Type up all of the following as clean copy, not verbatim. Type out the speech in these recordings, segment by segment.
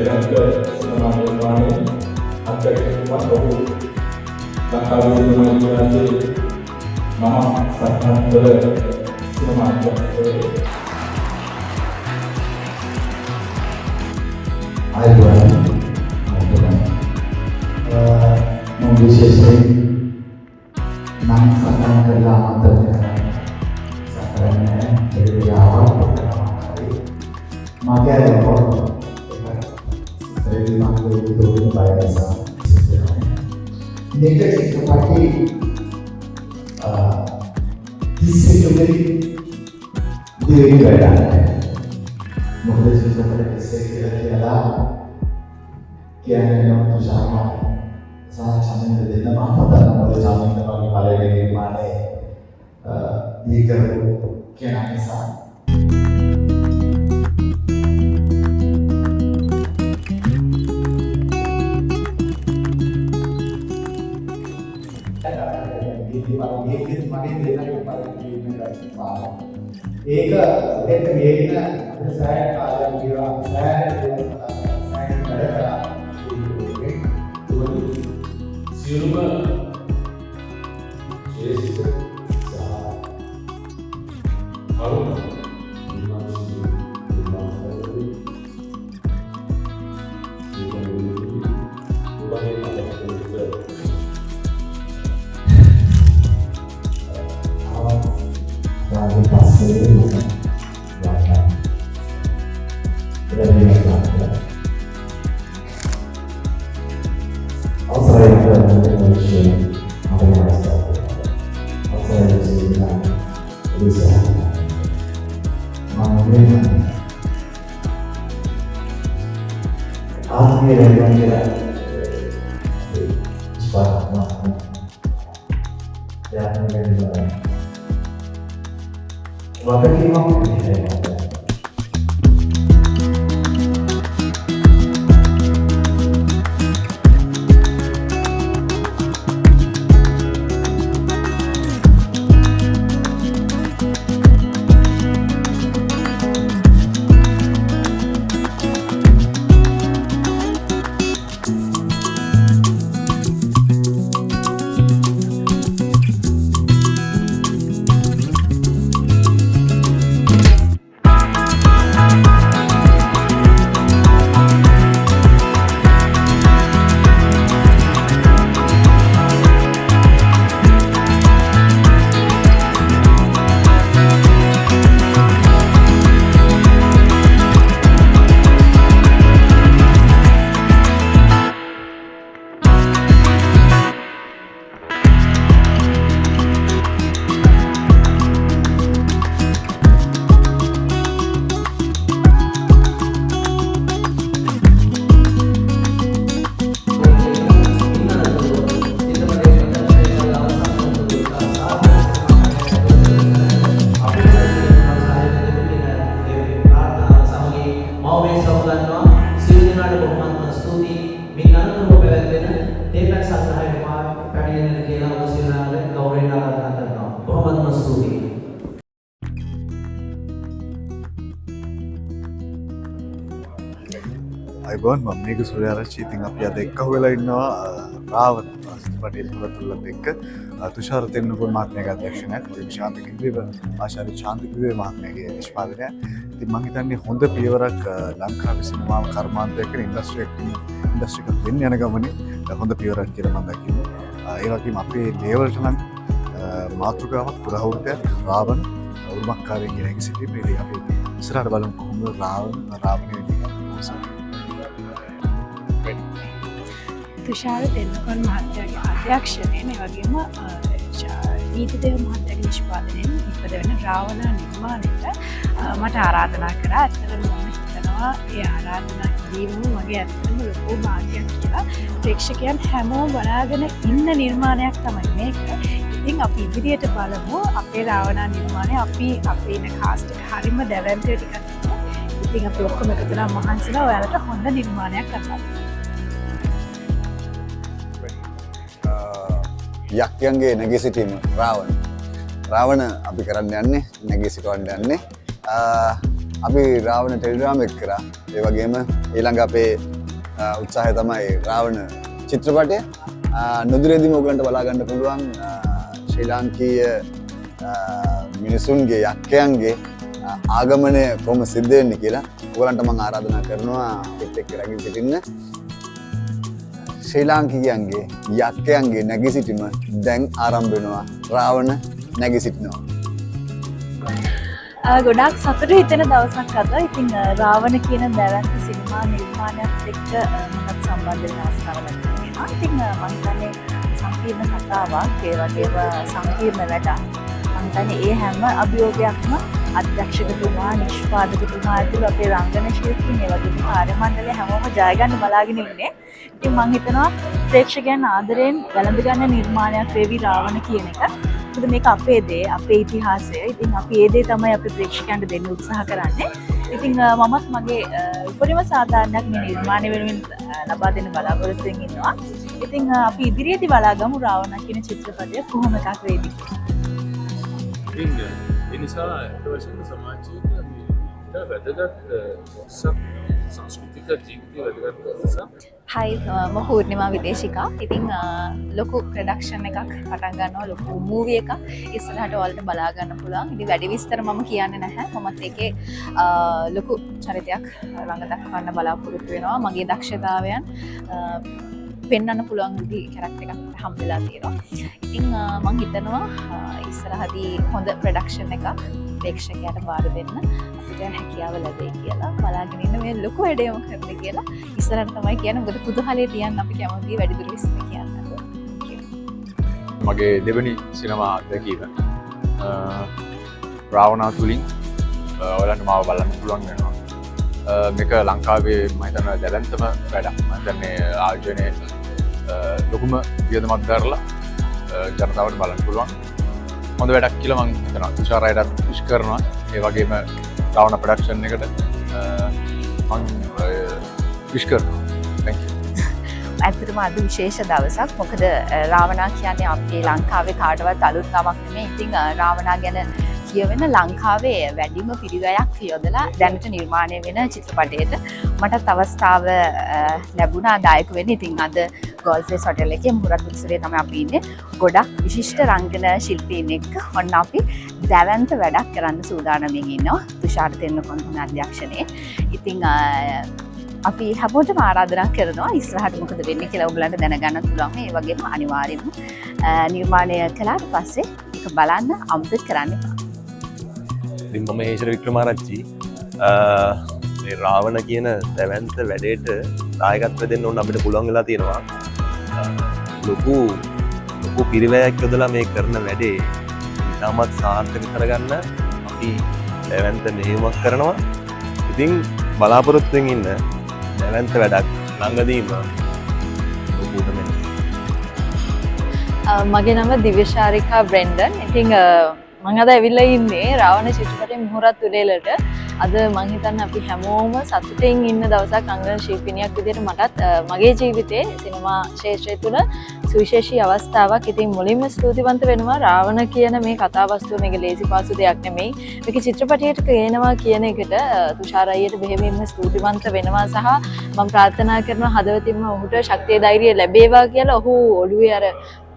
සිනමා නිර්මාණයේ අත්දැකීමක් ඔහු ලංකාවේ සිනමා ඉතිහාසයේ මහා සත්‍යන්තර සිනමා ඉතිහාසයේ ආයුබෝවන් මම විශේෂයෙන් නම් සටහන් කරලා අමතක කරන්නේ දෙවියන්ව මගේ itu biasa. Ini kan seperti disiplin diri badan. Mungkin seperti kira-kira kian yang bersama saya camin dari nama apa dan mulai camin dari pada ini mana tiga kian misal. ඒක දෙන්න ගේන සෑය කාලයක් ගියා සෑය වැඩ කරා සියලුම ශේෂිත කරුණ අයිබෝන් මම මේක සුරයාරච්චි ඉතින් අපි අද එක්ක වෙලා ඉන්නවා රාවණ පටේල් තුලත් එක්ක තුෂාර තෙන්නකෝන් මහත්මයාගේ අධ්‍යක්ෂණයක් ශාන්ත කිරිබේ ආචාර්ය ශාන්ත කිරිබේ මහත්මයාගේ නිෂ්පාදනය. ඉතින් මම හිතන්නේ හොඳ පියවරක් ලංකාවේ සිනමාව කර්මාන්තයක් වෙන ඉන්ඩස්ට්‍රි එකක් වෙන්න යන ගමනේ හොඳ පියවරක් කියලා මම දකිනවා. ඒ වගේම අපේ ලේවල්ට නම් මාතෘකාවක් පුරාවෘතයක් රාවණ උරුමකාරයෙන් ගෙන හැකි සිටීම. ඉතින් අපි ඉස්සරහට බලමු කොහොමද රාවණය තුෂාර තෙන්නකෝන් මහත්තයාගේ අධ්‍යක්ෂණයෙන් ඒ වගේම නීතිදේව මහත්තයාගේ නිෂ්පාදනයෙන් ඉපද වෙන රාවණ නිර්මාණයට මට ආරාධනා කරා. ඇත්තටම මම හිතනවා ඒ ආරාධනා කිරීම මගේ ඇත්තටම ලොකු භාග්‍යයක් කියලා. ප්‍රේක්ෂකයන් හැමෝම බලාගෙන ඉන්න නිර්මාණයක් තමයි මේක. ඉතින් අපි ඉදිරියට බලමු අපේ රාවණ නිර්මාණය. අපි අපේ ඉන්න කාස්ට් එක හරිම දැවැන්තව ටිකක් තියෙනවා. ඉතින් අපි ඔක්කොම එකතු වෙලා මහන්සිලා ඔයාලට හොඳ නිර්මාණයක් කරලා යක්ෂයන්ගේ නැගී සිටීම රාවණ අපි කරන්න යන්නේ නැගී සිටවන්න යන්නේ අපි රාවණ ටෙලිග්‍රාම් එක කරා. ඒ වගේම ඊළඟ අපේ උත්සාහය තමයි රාවණ චිත්‍රපටය. නොදුරේදීම ඔයගලන්ට බලා ගන්න පුළුවන් ශ්‍රී ලාංකීය මිනිසුන්ගේ යක්කයන්ගේ ආගමනය කොහොම සිද්ධ වෙන්නේ කියලා ඔයගලන්ට මම ආරාධනා කරනවා පිට එක්ක රැගෙන සිටින්න. ශ්‍රී ලාංකිකයන්ගේ යක්කයන්ගේ නැගී සිටීම දැන් ආරම්භ වෙනවා. රාවණ නැගී සිටිනවා. ගොඩාක් සතුට හිතෙන දවසක් අද. ඉතින් රාවණ කියන දැවැන්ත සිනමා නිර්මාණයත් එක්ක මමත් සම්බන්ධ වෙන අවස්ථාවක් ලැබුණා. ඉතින් මම හිතන්නේ සංකීර්ණ කතාවක්, ඒ වගේම සංකීර්ණ වැඩක්. මම හිතන්නේ ඒ හැම අභියෝගයක්ම අධ්‍යක්ෂකතුමා, නිෂ්පාදකතුමා ඇතුළු අපේ රංගන ශිල්පීන්, ඒ වගේම කාර්ය මණ්ඩලය හැමෝම ජය ගන්න බලාගෙන ඉන්නේ. ඉතින් මම හිතනවා ප්‍රේක්ෂකයන් ආදරෙන් වැළඳ ගන්න නිර්මාණයක් වේවි රාවණ කියන එක. මොකද මේක අපේ දේ, අපේ ඉතිහාසය. ඉතින් අපි ඒ දේ තමයි අපි ප්‍රේක්ෂකයන්ට දෙන්න උත්සාහ කරන්නේ. ඉතින් මමත් මගේ උපරිම සාධාරණයක් මේ නිර්මාණය වෙනුවෙන් ලබා දෙන්න බලාපොරොත්තු වෙමින් ඉන්නවා. ඉතින් අපි ඉදිරියේදී බලාගමු රාවණ කියන චිත්‍රපටය කොහොම එකක් වේද කියලා. ඒ නිසා ඇත්ත වශයෙන්ම සමාජීය වැදගත් සංස්කෘතික ජීවිතය වැදගත් නිසා. හයි, මම පූර්ණිමා විදේශිකා. ඉතින් ලොකු ප්‍රොඩක්ෂන් එකක් පටන් ගන්නවා, ලොකු මූවි එකක් ඉස්සරහට ඔයාලට බලා ගන්න පුළුවන්. ඉතින් වැඩි විස්තර මම කියන්නේ නැහැ. මමත් ඒකේ ලොකු චරිතයක් ළඟ දක්වන්න බලාපොරොත්තු වෙනවා. මගේ දක්ෂතාවයන් පෙන්වන්න පුළුවන් විදිහේ කැරක්ටර් එකක් හම්බෙලා තියෙනවා. ඉතින් මම හිතනවා ඉස්සරහදී හොඳ ප්‍රොඩක්ෂන් එකක් ප්‍රේක්ෂකයාට බාර දෙන්න අපිට හැකියාව ලැබෙයි කියලා බලාගෙන ඉන්න. මේ ලොකු වැඩේ මොකක්ද කියලා ඉස්සරහට තමයි කියන්නේ. මොකද කුතුහලයේ තියන්න අපි කැමතියි වැඩිදුර විස්තර කියන්න. මගේ දෙවනි සිනමා අත්දැකීම රාවණා තුලින් ඔයාලන්ට මාව බලන්න පුළුවන් වෙනවා. මේක ලංකාවේ මම හිතනවා දැවැන්තම වැඩක්. මම හිතන්නේ ආයෝජනයේ ලොකුම වියදමක් දරලා ජනතාවට බලන්න පුළුවන් හොඳ වැඩක් කියලා මම හිතනවා. තුෂාර අයටත් විශ් කරනවා. ඒ වගේම රාවණ ප්‍රොඩක්ෂන් එකට මම විශ් කරනවා. Thank you. ඇත්තටම අද විශේෂ දවසක්. මොකද රාවණා කියන්නේ අපේ ලංකාවේ කාටවත් අලුත් නමක් නෙමෙයි. ඉතින් රාවණා ගැන කියවෙන ලංකාවේ වැඩිම පිරිවැයක් යොදලා දැනට නිර්මාණය වෙන චිත්‍රපටයට මටත් අවස්ථාව ලැබුණා දායක වෙන්න. ඉතින් අද ගෝල්ෆේස් හොටෙල් එකේ මුහුරත් උත්සවයේ තමයි අපි ඉන්නේ. ගොඩක් විශිෂ්ට රංගන ශිල්පීන් එක්ක ඔන්න අපි දැවැන්ත වැඩක් කරන්න සූදානම්ින් ඉන්නවා. තුෂාර තෙන්නකෝන් තමයි අධ්‍යක්ෂණයේ. ඉතින් අපි හැමෝටම ආරාධනා කරනවා ඉස්සරහට මොකද වෙන්නේ කියලා ඔයගලන්ට දැනගන්න පුළුවන්. ඒ වගේම අනිවාර්යයෙන්ම නිර්මාණය කළාට පස්සේ ඒක බලන්න අමතක කරන්න එපා. ඉතින් මම හේෂර වික්‍රමාරච්චි. මේ රාවණ කියන දැවැන්ත වැඩේට දායකත්වය දෙන්න ඕන අපිට පුළුවන් වෙලා තියෙනවා. ලොකු පිරිවැයක් යොදලා මේ කරන වැඩේ ඉතාමත් සාර්ථක කරගන්න අපි දැවැන්ත මෙහෙයුමක් කරනවා. ඉතින් බලාපොරොත්තුෙන් ඉන්න දැවැන්ත වැඩක් ළඟදීම ලොකුට මෙන්න. මගේ නම දිව්‍යශාරිකා බ්‍රෙන්ඩන්. ඉතින් මම අද ඇවිල්ලා ඉන්නේ රාවණ චිත්‍රපටයේ මුහුරත් උඩේලට. අද මම හිතන්නේ අපි හැමෝම සතුටින් ඉන්න දවසක්. රංගන ශිල්පිනියක් විදිහට මටත් මගේ ජීවිතේ සිනමා ක්ෂේත්‍රය තුළ සුවිශේෂී අවස්ථාවක්. ඉතින් මුලින්ම ස්තුතිවන්ත වෙනවා රාවණ කියන මේ කතාවස්තුව. මේක ලේසි පාසු දෙයක් නෙමෙයි. මේක චිත්‍රපටයට ගේනවා කියන එකට තුෂාර අයියට බෙහෙවින්ම ස්තුතිවන්ත වෙනවා. සහ මම ප්‍රාර්ථනා කරනවා හදවතින්ම ඔහුට ශක්තිය ධෛර්යය ලැබේවා කියලා. ඔහු ඔළුවේ අර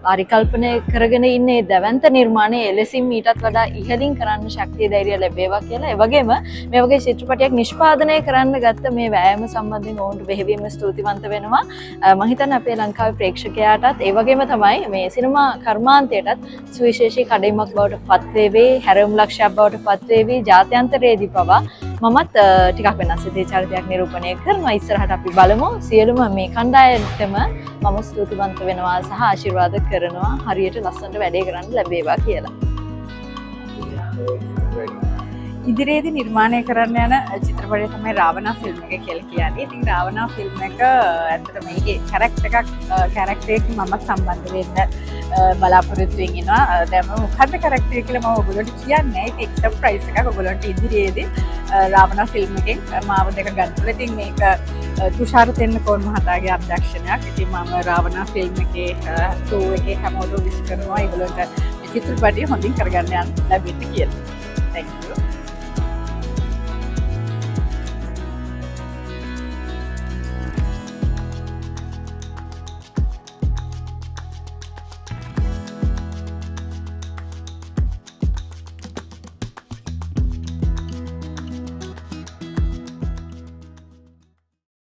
පරිකල්පනය කරගෙන ඉන්නේ දැවැන්ත නිර්මාණය එලෙසින් ඊටත් වඩා ඉහළින් කරන්න ශක්තිය ධෛර්යය ලැබේවා කියලා. ඒ වගේම මේ වගේ චිත්‍රපටයක් නිෂ්පාදනය කරන්න ගත්ත මේ වෑයම සම්බන්ධයෙන් ඔවුන්ට බෙහෙවින්ම ස්තුතිවන්ත වෙනවා. මම හිතන්නේ අපේ ලංකාවේ ප්‍රේක්ෂකයාටත් ඒ වගේම තමයි මේ සිනමා කර්මාන්තයටත් සුවිශේෂී කඩයිමක් බවට පත් වේවි, හැරවුම් ලක්ෂයක් බවට පත් වේවි. ජාත්‍යන්තරයේදී පවා මමත් ටිකක් වෙනස් විදිහේ චරිතයක් නිරූපණය කරනවා. ඉස්සරහට අපි බලමු. සියලුම මේ කණ්ඩායමටම මම ස්තුතිවන්ත වෙනවා සහ ආශිර්වාද කරනවා හරියට ලස්සනට වැඩේ කරන්න ලැබේවා කියලා. ඉදිරියේදී නිර්මාණය කරන්න යන චිත්‍රපටය තමයි රාවණා ෆිල්ම් එක කියලා කියන්නේ. ඉතින් රාවණා ෆිල්ම් එක ඇත්තටම මේකේ කැරක්ටර් එකකින් මම සම්බන්ධ වෙන්න බලාපොරොත්තු වෙමින් ඉනවා. දැන් මම මොකක්ද කැරක්ටර් කියලා මම ඔයගොල්ලන්ට කියන්නේ. ඒක සර්ප්‍රයිස් එකක්. ඔයගොල්ලන්ට ඉදිරියේදී රාවණා ෆිල්ම් එකෙන් මාව දෙක ගන්න. ඉතින් මේක තුෂාර තෙන්නකෝන් මහතාගේ අධ්‍යක්ෂණයක්. ඉතින් මම රාවණා ෆිල්ම් එකේ ෂෝ එකේ හැමෝටම විශ් කරනවා. ඒගොල්ලන්ට චිත්‍රපටය හොඳින් කරගන්න යන්න ලැබෙන්න කියලා. Thank you.